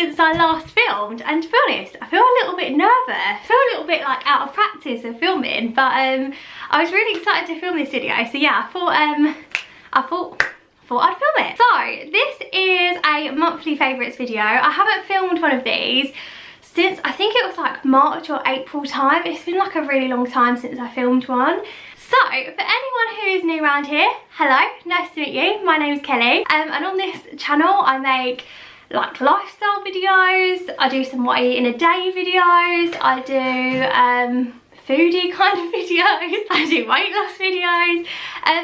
since I last filmed, and to be honest, I feel a little bit nervous. I feel a little bit like out of practice of filming, but I was really excited to film this video. So yeah, I thought I'd film it. So this is a monthly favourites video. I haven't filmed one of these since I think it was like March or April time. It's been like a really long time since I filmed one. So for anyone who is new around here, hello, nice to meet you. My name is Kelly, and on this channel I make like lifestyle videos. I do some what I eat in a day videos. I do foodie kind of videos. I do weight loss videos.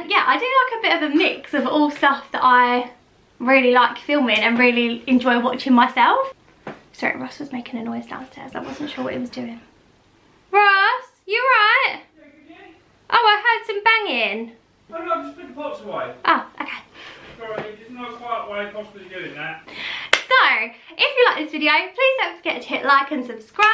Yeah, I do like a bit of a mix of all stuff that I really like filming and really enjoy watching myself. Sorry, Ross was making a noise downstairs. I wasn't sure what he was doing. Ross, you right? Oh, I heard some banging. Oh no, just put the pots away. Oh, okay. Sorry, there's no quiet way of possibly doing that. So, if you like this video, please don't forget to hit like and subscribe.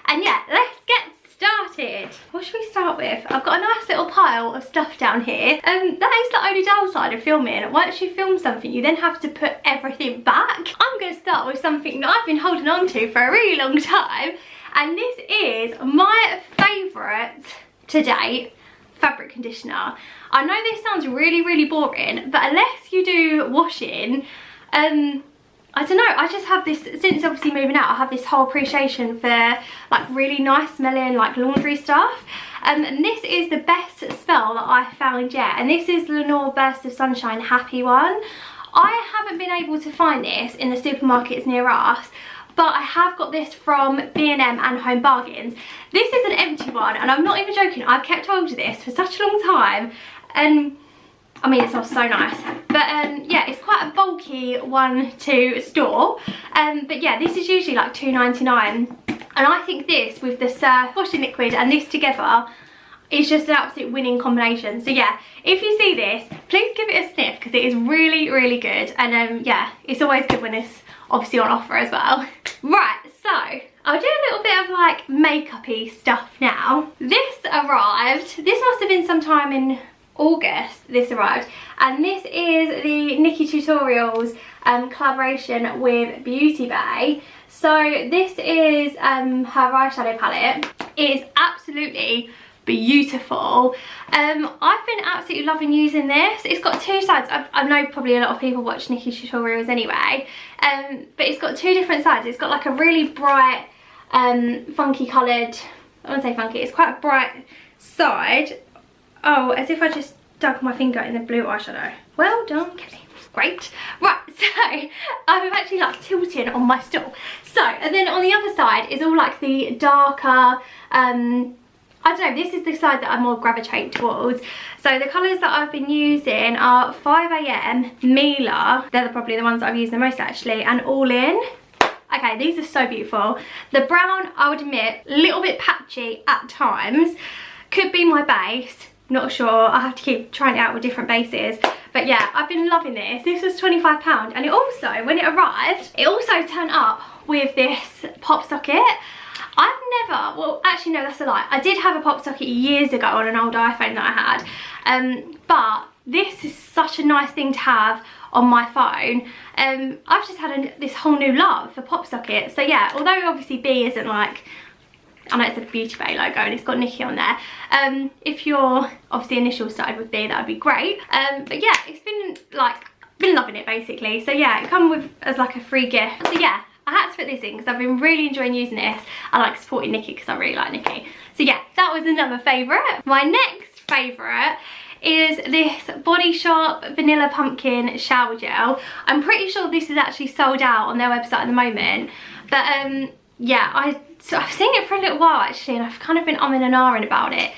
And yeah, let's get started. What should we start with? I've got a nice little pile of stuff down here. That is the only downside of filming. Once you film something, you then have to put everything back. I'm going to start with something that I've been holding on to for a really long time. And this is my favourite to date fabric conditioner. I know this sounds really boring, but unless you do washing, I don't know, I just have this, since obviously moving out, I have this whole appreciation for like really nice smelling like laundry stuff. And this is the best smell that I found yet, and this is Lenore Burst of Sunshine Happy one. I haven't been able to find this in the supermarkets near us, but I have got this from B&M and Home Bargains. This is an empty one, and I'm not even joking, I've kept hold of this for such a long time, and I mean, it smells so nice. But yeah, it's quite a bulky one to store. But yeah, this is usually like £2.99. And I think this with the Surf washing liquid and this together is just an absolute winning combination. So yeah, if you see this, please give it a sniff because it is really good. And yeah, it's always good when it's obviously on offer as well. Right, so I'll do a little bit of like makeup-y stuff now. This arrived, this must have been sometime in August this arrived, and this is the Nikki Tutorials collaboration with Beauty Bay. So this is her eyeshadow palette. It is absolutely beautiful. I've been absolutely loving using this. It's got two sides. I know probably a lot of people watch Nikki Tutorials anyway, but it's got two different sides. It's got like a really bright funky coloured, I wouldn't say funky, it's quite a bright side. Oh, as if I just dug my finger in the blue eyeshadow. Well done, Kelly. Great. Right, so I'm actually like tilting on my stool. So, and then on the other side is all like the darker, I don't know, this is the side that I more gravitate towards. So the colours that I've been using are 5am, Mila, they're probably the ones that I've used the most actually, and All In. Okay, these are so beautiful. The brown, I would admit, a little bit patchy at times. Could be my base. Not sure, I have to keep trying it out with different bases. But yeah, I've been loving this. This was £25, and it also, when it arrived, it also turned up with this pop socket. I've never, well actually no, that's a lie. I did have a pop socket years ago on an old iPhone that I had. But this is such a nice thing to have on my phone. I've just had this whole new love for pop sockets. So yeah, although obviously B isn't like, I know it's a Beauty Bay logo and it's got Nikki on there. If your obviously initials started with B, that would be great. But yeah, it's been like, been loving it basically. So yeah, it comes with as like a free gift. So yeah, I had to put this in because I've been really enjoying using this. I like supporting Nikki because I really like Nikki. So yeah, that was another favourite. My next favourite is this Body Shop Vanilla Pumpkin Shower Gel. I'm pretty sure this is actually sold out on their website at the moment. But yeah, so I've seen it for a little while actually, and I've kind of been umming and ahhing about it.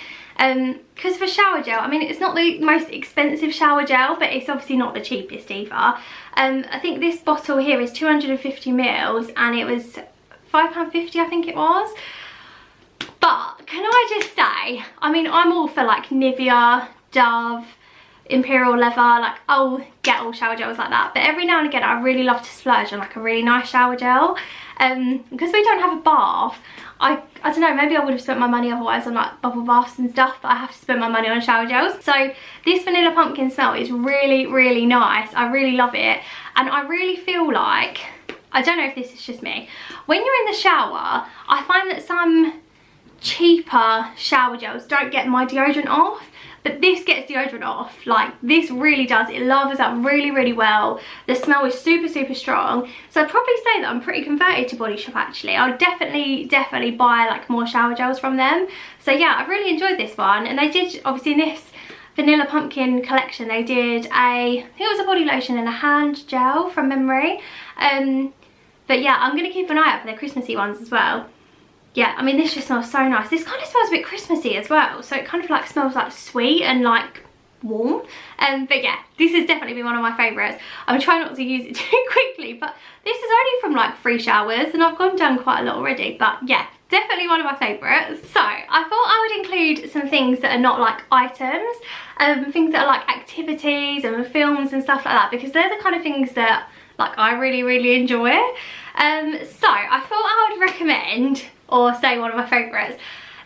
Because for shower gel, I mean, it's not the most expensive shower gel, but it's obviously not the cheapest either. I think this bottle here is 250ml, and it was £5.50, I think it was. But can I just say, I mean, I'm all for like Nivea, Dove, Imperial Leather, like I'll get all shower gels like that, but every now and again I really love to splurge on like a really nice shower gel. Because we don't have a bath, I don't know, maybe I would have spent my money otherwise on like bubble baths and stuff, but I have to spend my money on shower gels. So this vanilla pumpkin smell is really nice. I really love it, and I really feel like I don't know if this is just me, when you're in the shower, I find that some cheaper shower gels don't get my deodorant off, but this gets deodorant off. Like, this really does. It lavers up really, really well. The smell is super, super strong. So I'd probably say that I'm pretty converted to Body Shop, actually. I'll definitely buy like more shower gels from them. So yeah, I've really enjoyed this one. And they did, obviously in this Vanilla Pumpkin collection, they did I think it was a body lotion and a hand gel from memory. But yeah, I'm gonna keep an eye out for their Christmassy ones as well. Yeah, I mean, this just smells so nice. This kind of smells a bit Christmassy as well. So it kind of like smells like sweet and like warm. But yeah, this has definitely been one of my favourites. I'm trying not to use it too quickly, but this is only from like 3 showers and I've gone down quite a lot already. But yeah, definitely one of my favourites. So I thought I would include some things that are not like items, things that are like activities and films and stuff like that, because they're the kind of things that like I really, really enjoy. So I thought I would recommend, or say one of my favourites.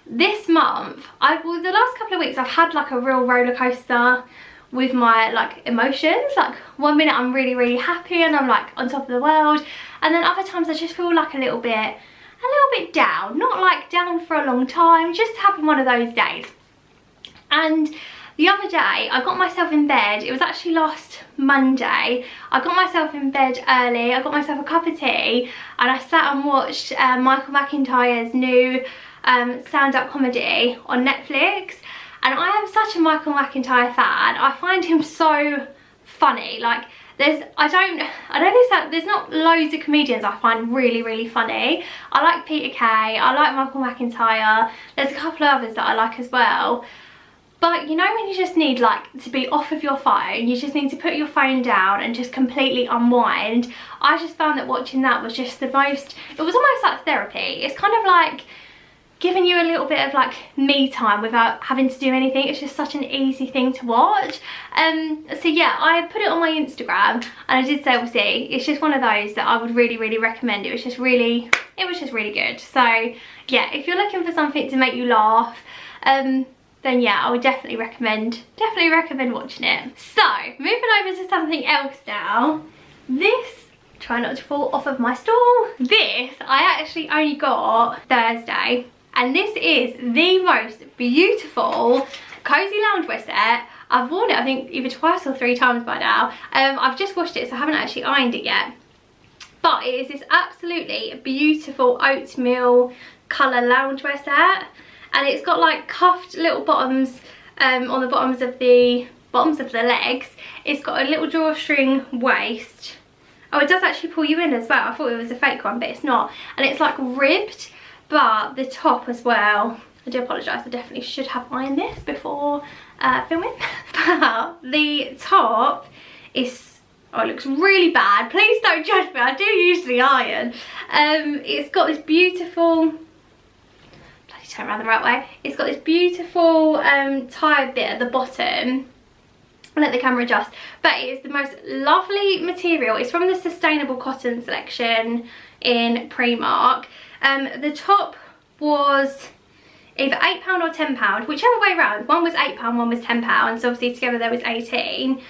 This month, well, the last couple of weeks I've had like a real roller coaster with my like emotions. Like, one minute I'm really, really happy and I'm like on top of the world, and then other times I just feel like a little bit down. Not like down for a long time, just having one of those days. And the other day I got myself in bed, it was actually last Monday, I got myself in bed early, I got myself a cup of tea and I sat and watched Michael McIntyre's new stand-up comedy on Netflix. And I am such a Michael McIntyre fan. I find him so funny. Like, there's not loads of comedians I find really, really funny. I like Peter Kay, I like Michael McIntyre, there's a couple of others that I like as well. But you know when you just need like to be off of your phone, you just need to put your phone down and just completely unwind. I just found that watching that was just the most, it was almost like therapy. It's kind of like giving you a little bit of like me time without having to do anything. It's just such an easy thing to watch. So yeah, I put it on my Instagram and I did say, obviously, it's just one of those that I would really, really recommend. It was just really good. So yeah, if you're looking for something to make you laugh, then yeah, I would definitely recommend watching it. So, moving over to something else now. This, try not to fall off of my stool. This, I actually only got Thursday. And this is the most beautiful cozy loungewear set. I've worn it, I think, either twice or 3 times by now. I've just washed it, so I haven't actually ironed it yet. But it is this absolutely beautiful oatmeal colour loungewear set. And it's got like cuffed little bottoms on the bottoms of the legs. It's got a little drawstring waist. Oh, it does actually pull you in as well. I thought it was a fake one, but it's not. And it's like ribbed, but the top as well. I do apologise, I definitely should have ironed this before filming. But the top is, oh, it looks really bad. Please don't judge me, I do usually iron. It's got this beautiful, turn around the right way. It's got this beautiful tie bit at the bottom. I'll let the camera adjust. But it is the most lovely material. It's from the Sustainable Cotton selection in Primark. The top was either £8 or £10, whichever way around. One was £8, one was £10. So obviously together there was 18.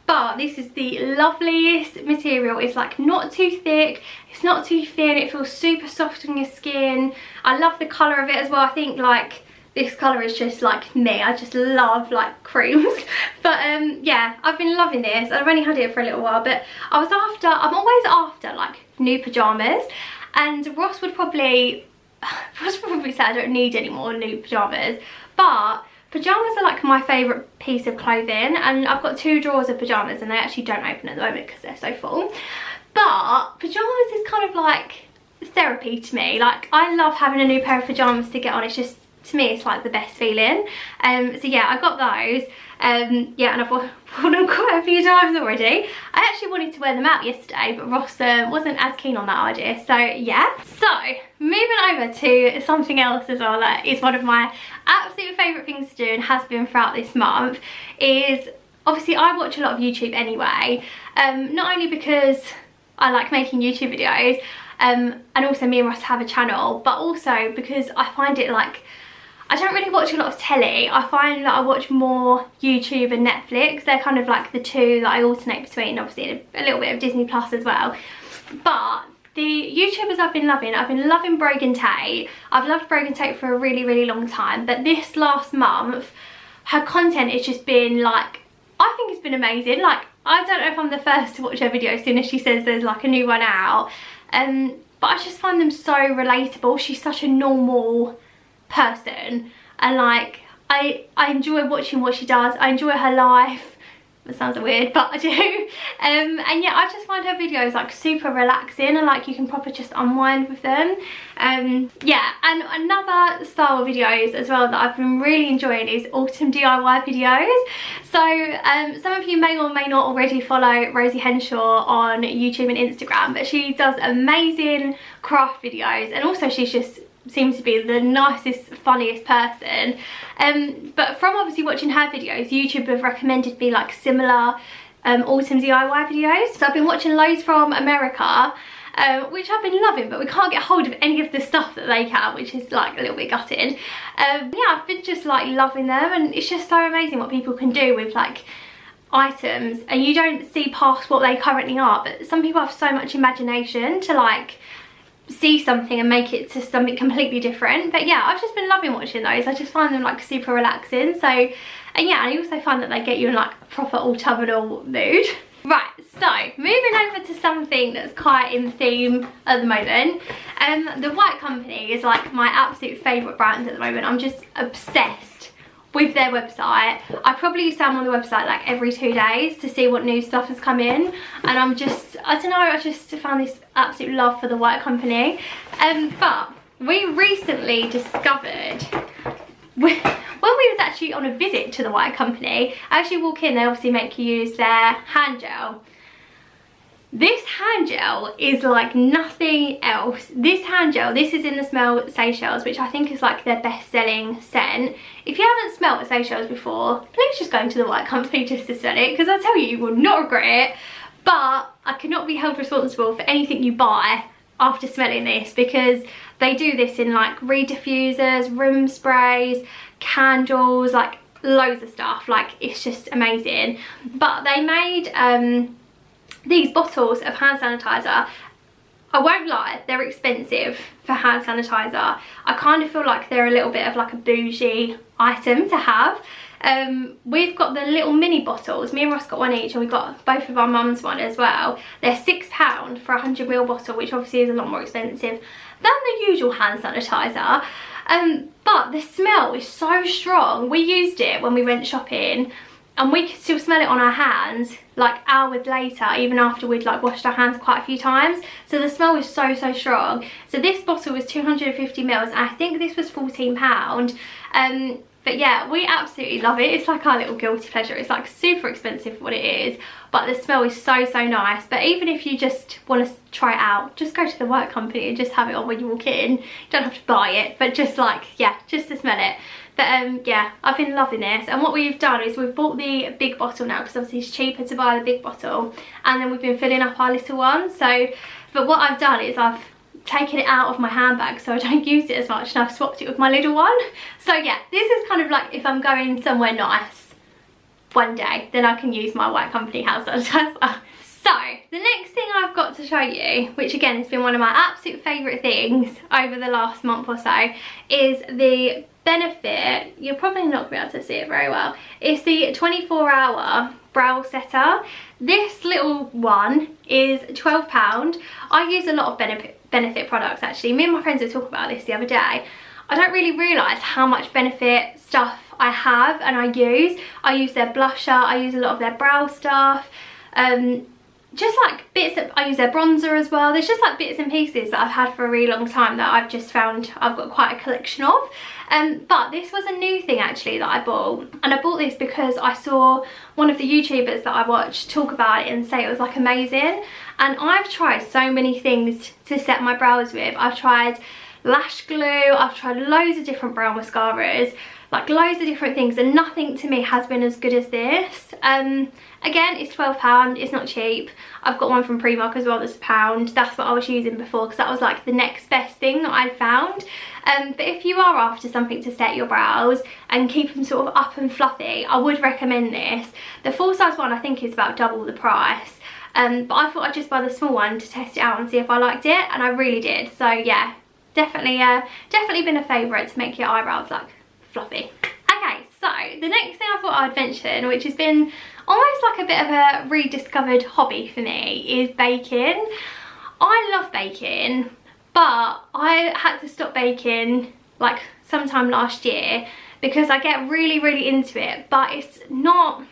But this is the loveliest material. It's like not too thick, it's not too thin, it feels super soft on your skin. I love the colour of it as well. I think like this colour is just like me. I just love like creams. But yeah, I've been loving this. I've only had it for a little while, but I'm always after like new pyjamas. And Ross would probably say I don't need any more new pyjamas. But pyjamas are like my favourite piece of clothing, and I've got 2 drawers of pyjamas and they actually don't open at the moment because they're so full. But pyjamas is kind of like therapy to me. Like, I love having a new pair of pyjamas to get on. It's just, to me, it's like the best feeling. So yeah, I got those. Yeah, and I've worn them quite a few times already. I actually wanted to wear them out yesterday, but Ross wasn't as keen on that idea. So yeah. So moving over to something else as well that is one of my absolute favourite things to do and has been throughout this month is, obviously I watch a lot of YouTube anyway. Not only because I like making YouTube videos, and also me and Ross have a channel, but also because I find it like, I don't really watch a lot of telly. I find that I watch more YouTube and Netflix. They're kind of like the 2 that I alternate between, obviously a little bit of Disney Plus as well. But the YouTubers I've been loving Brogan Tate. I've loved Brogan Tate for a really long time, but this last month her content has just been like, I think it's been amazing. Like, I don't know if I'm the first to watch her video as soon as she says there's like a new one out, but I just find them so relatable. She's such a normal person, and like I enjoy watching what she does. I enjoy her life. That sounds weird, but I do. And yeah, I just find her videos like super relaxing, and like you can proper just unwind with them. Yeah, and another style of videos as well that I've been really enjoying is autumn DIY videos. So some of you may or may not already follow Rosie Henshaw on YouTube and Instagram, but she does amazing craft videos, and also she's just seems to be the nicest, funniest person. But from obviously watching her videos, YouTube have recommended me like similar autumn DIY videos. So I've been watching loads from America, which I've been loving, but we can't get hold of any of the stuff that they can, which is like a little bit gutting. Yeah, I've been just like loving them, and it's just so amazing what people can do with like items, and you don't see past what they currently are, but some people have so much imagination to like see something and make it to something completely different. But yeah, I've just been loving watching those. I just find them like super relaxing. So, and yeah, I also find that they get you in like a proper autumnal mood. Right, so moving over to something that's quite in theme at the moment. The White Company is like my absolute favourite brand at the moment. I'm just obsessed with their website. I probably used to have them on the website like every 2 days to see what new stuff has come in, and I'm just, I don't know, I just found this absolute love for the White Company. But we recently discovered, when we was actually on a visit to the White Company, as you walk in they obviously make you use their hand gel. This hand gel is like nothing else. This hand gel, this is in the smell Seychelles, which I think is like their best selling scent. If you haven't smelled Seychelles before, please just go into the White Company just to smell it, because I tell you, you will not regret it. But I cannot be held responsible for anything you buy after smelling this, because they do this in like reed diffusers, room sprays, candles, like loads of stuff. Like, it's just amazing. But they made these bottles of hand sanitizer. I won't lie, they're expensive for hand sanitizer. I kind of feel like they're a little bit of like a bougie item to have. We've got the little mini bottles. Me and Ross got one each, and we got both of our mums one as well. They're £6 for a 100ml bottle, which obviously is a lot more expensive than the usual hand sanitizer. But the smell is so strong. We used it when we went shopping, and we could still smell it on our hands like hours later, even after we'd like washed our hands quite a few times. So the smell was so strong. So this bottle was 250ml, and I think this was £14. But yeah, we absolutely love it. It's like our little guilty pleasure. It's like super expensive for what it is, but the smell is so nice. But even if you just want to try it out, just go to the White Company and just have it on when you walk in. You don't have to buy it, but just like, yeah, just to smell it. But yeah, I've been loving this, and what we've done is we've bought the big bottle now, because obviously it's cheaper to buy the big bottle, and then we've been filling up our little one. So, but what I've done is I've taken it out of my handbag so I don't use it as much, and I've swapped it with my little one. So yeah, this is kind of like if I'm going somewhere nice one day, then I can use my White Company hand sanitizer. So the next thing I've got to show you, which again has been one of my absolute favourite things over the last month or so, is the Benefit, you're probably not going to be able to see it very well, it's the 24-hour brow setter. This little one is £12. I use a lot of Benefit products actually. Me and my friends were talking about this the other day. I don't really realise how much Benefit stuff I have and I use. I use their blusher, I use a lot of their brow stuff. Just like bits of, I use their bronzer as well. There's just like bits and pieces that I've had for a really long time that I've just found I've got quite a collection of. But this was a new thing actually that I bought, and I bought this because I saw one of the YouTubers that I watch talk about it and say it was like amazing. And I've tried so many things to set my brows with. I've tried lash glue, I've tried loads of different brow mascaras, like loads of different things, and nothing to me has been as good as this. Again, it's £12, it's not cheap. I've got one from Primark as well that's £1. That's what I was using before, because that was like the next best thing that I'd found. But if you are after something to set your brows and keep them sort of up and fluffy, I would recommend this. The full size one I think is about double the price. but I thought I'd just buy the small one to test it out and see if I liked it, and I really did. So yeah, definitely been a favourite to make your eyebrows like fluffy. Okay, so the next thing I thought I'd mention, which has been almost like a bit of a rediscovered hobby for me, is baking. I love baking, but I had to stop baking like sometime last year because I get really into it, but it's not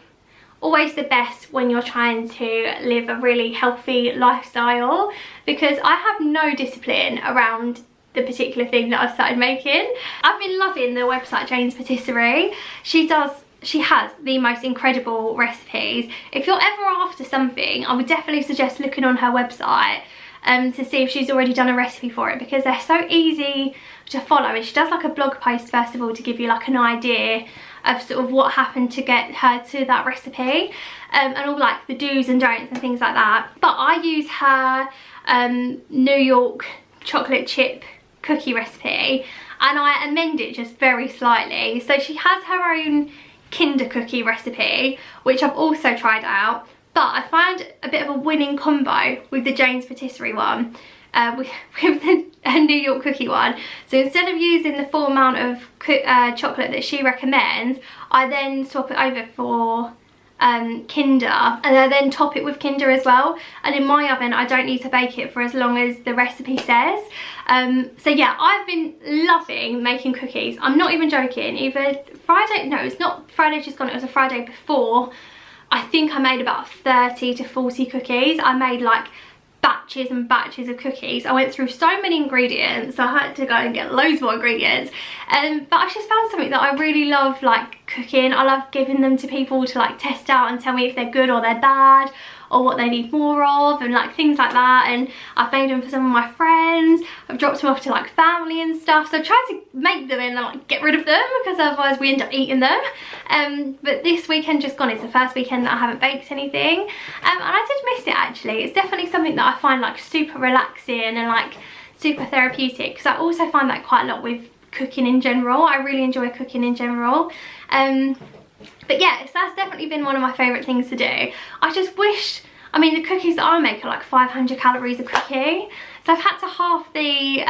always the best when you're trying to live a really healthy lifestyle, because I have no discipline around the particular thing that I've started making. I've been loving the website Jane's Patisserie. She has the most incredible recipes. If you're ever after something, I would definitely suggest looking on her website to see if she's already done a recipe for it, because they're so easy to follow. And she does like a blog post first of all to give you like an idea of sort of what happened to get her to that recipe, and all like the do's and don'ts and things like that. But I use her New York chocolate chip cookie recipe, and I amend it just very slightly. So she has her own Kinder cookie recipe, which I've also tried out, but I find a bit of a winning combo with the Jane's Patisserie one, with the New York cookie one. So instead of using the full amount of chocolate that she recommends, I then swap it over for Kinder, and I then top it with Kinder as well. And in my oven I don't need to bake it for as long as the recipe says. So yeah, I've been loving making cookies. I'm not even joking. Either Friday, no, it's not Friday just gone, it was a Friday before, I think I made about 30 to 40 cookies. I made like batches and batches of cookies. I went through so many ingredients, so I had to go and get loads more ingredients. But I just found something that I really love, like cooking. I love giving them to people to like test out and tell me if they're good or they're bad, or what they need more of, and like things like that. And I've made them for some of my friends. I've dropped them off to like family and stuff. So I try to make them and like get rid of them, because otherwise we end up eating them. But this weekend just gone, it's the first weekend that I haven't baked anything, and I did miss it actually. It's definitely something that I find like super relaxing and like super therapeutic, because I also find that quite a lot with cooking in general. I really enjoy cooking in general. But yeah, so that's definitely been one of my favourite things to do. I just wish, I mean, the cookies that I make are like 500 calories a cookie, so I've had to half the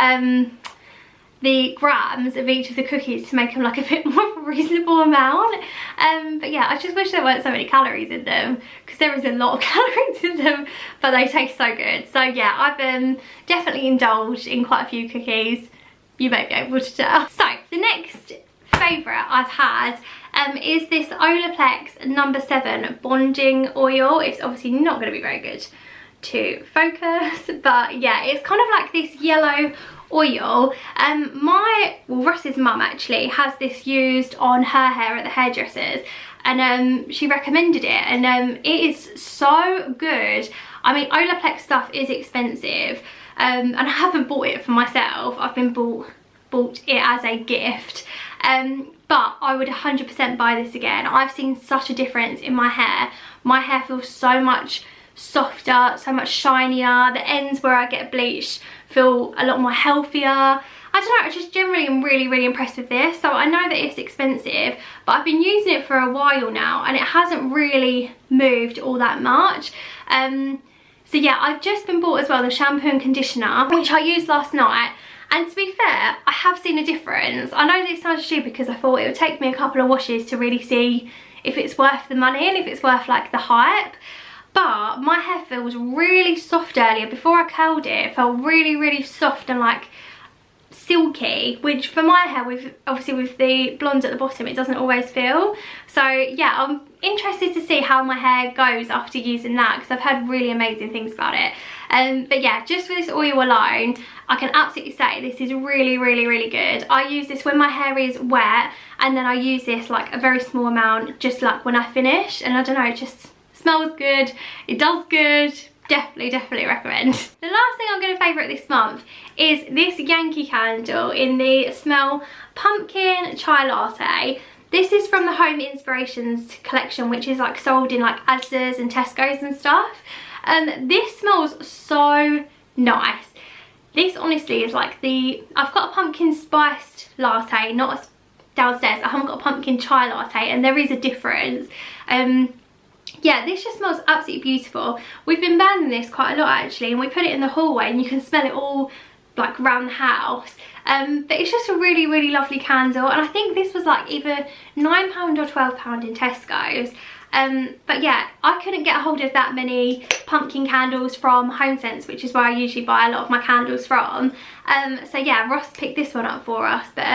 grams of each of the cookies to make them like a bit more of a reasonable amount. But yeah, I just wish there weren't so many calories in them, because there is a lot of calories in them, but they taste so good. So yeah, I've definitely indulged in quite a few cookies. You may be able to tell. So the next favourite I've had is this Olaplex No. 7 bonding oil. It's obviously not going to be very good to focus, but yeah, it's kind of like this yellow oil. Russ's mum actually has this used on her hair at the hairdressers, and she recommended it, and it is so good. I mean, Olaplex stuff is expensive, and I haven't bought it for myself. I've been bought it as a gift, but I would 100% buy this again. I've seen such a difference in my hair. My hair feels so much softer, so much shinier. The ends where I get bleached feel a lot more healthier. I don't know, I just generally am really impressed with this. So I know that it's expensive, but I've been using it for a while now, and it hasn't really moved all that much. So yeah, I've just been bought as well the shampoo and conditioner, which I used last night. And to be fair, I have seen a difference. I know this sounds stupid, because I thought it would take me a couple of washes to really see if it's worth the money and if it's worth like the hype. But my hair feels really soft earlier. Before I curled it, it felt really soft and like silky, which for my hair, obviously with the blonde at the bottom, it doesn't always feel. So yeah, I'm interested to see how my hair goes after using that, because I've heard really amazing things about it. But yeah, just for this oil alone, I can absolutely say this is really good. I use this when my hair is wet, and then I use this like a very small amount just like when I finish, and I don't know, it just smells good, it does good. Definitely recommend. The last thing I'm going to favourite this month is this Yankee candle in the smell pumpkin chai latte. This is from the Home Inspirations collection, which is like sold in like Asda's and Tesco's and stuff. This smells so nice. This honestly is like I've got a pumpkin spiced latte, not downstairs. I haven't got a pumpkin chai latte, and there is a difference. yeah, this just smells absolutely beautiful. We've been burning this quite a lot actually, and we put it in the hallway and you can smell it all like around the house. But it's just a really, really lovely candle, and I think this was like either £9 or £12 in Tesco's. But yeah, I couldn't get a hold of that many pumpkin candles from HomeSense, which is where I usually buy a lot of my candles from. So yeah, Ross picked this one up for us. But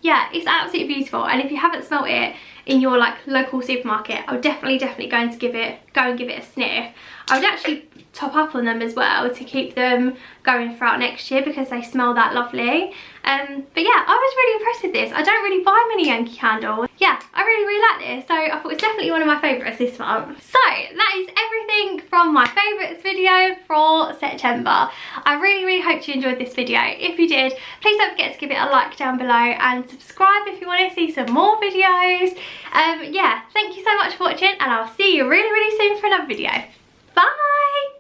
yeah, it's absolutely beautiful, and if you haven't smelt it in your like local supermarket, I would definitely go and give it a sniff. I would actually top up on them as well to keep them going throughout next year because they smell that lovely. But yeah, I was really impressed with this. I don't really buy many Yankee candles. Yeah, I really like this, so I thought it's definitely one of my favourites this month. So that is everything from my favourites video for September. I really hope you enjoyed this video. If you did, please don't forget to give it a like down below and subscribe if you want to see some more videos. Yeah, thank you so much for watching, and I'll see you really soon for another video. Bye!